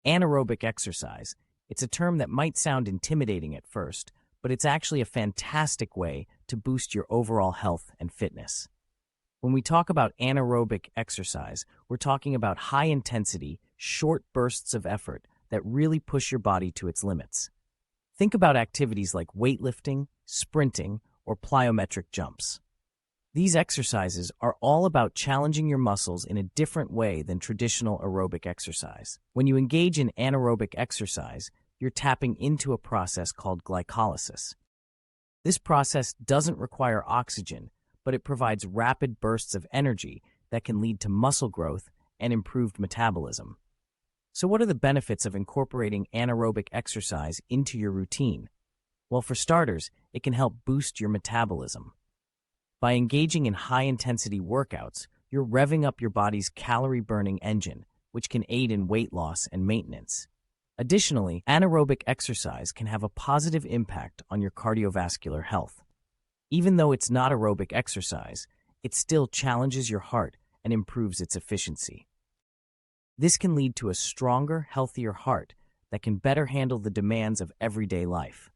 Anaerobic exercise. It's a term that might sound intimidating at first, but it's actually a fantastic way to boost your overall health and fitness. When we talk about anaerobic exercise, we're talking about high-intensity, short bursts of effort that really push your body to its limits. Think about activities like weightlifting, sprinting, or plyometric jumps. These exercises are all about challenging your muscles in a different way than traditional aerobic exercise. When you engage in anaerobic exercise, you're tapping into a process called glycolysis. This process doesn't require oxygen, but it provides rapid bursts of energy that can lead to muscle growth and improved metabolism. So what are the benefits of incorporating anaerobic exercise into your routine? Well, for starters, it can help boost your metabolism. By engaging in high-intensity workouts, you're revving up your body's calorie-burning engine, which can aid in weight loss and maintenance. Additionally, anaerobic exercise can have a positive impact on your cardiovascular health. Even though it's not aerobic exercise, it still challenges your heart and improves its efficiency. This can lead to a stronger, healthier heart that can better handle the demands of everyday life.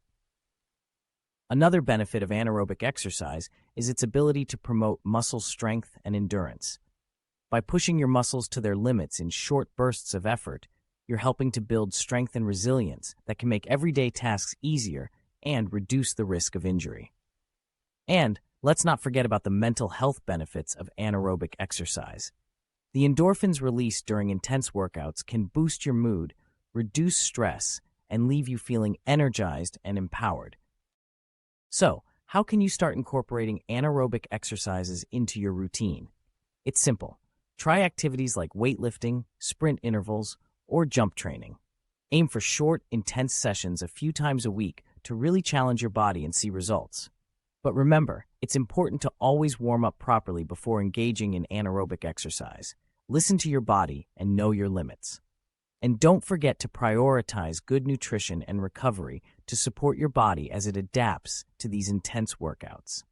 Another benefit of anaerobic exercise is its ability to promote muscle strength and endurance. By pushing your muscles to their limits in short bursts of effort, you're helping to build strength and resilience that can make everyday tasks easier and reduce the risk of injury. And let's not forget about the mental health benefits of anaerobic exercise. The endorphins released during intense workouts can boost your mood, reduce stress, and leave you feeling energized and empowered. So, how can you start incorporating anaerobic exercises into your routine? It's simple. Try activities like weightlifting, sprint intervals, or jump training. Aim for short, intense sessions a few times a week to really challenge your body and see results. But remember, it's important to always warm up properly before engaging in anaerobic exercise. Listen to your body and know your limits. And don't forget to prioritize good nutrition and recovery to support your body as it adapts to these intense workouts.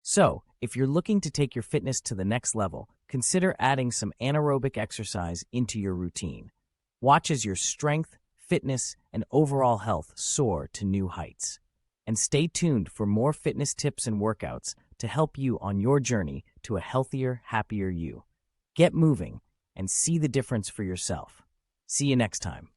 So, if you're looking to take your fitness to the next level, consider adding some anaerobic exercise into your routine. Watch as your strength, fitness, and overall health soar to new heights. And stay tuned for more fitness tips and workouts to help you on your journey to a healthier, happier you. Get moving and see the difference for yourself. See you next time.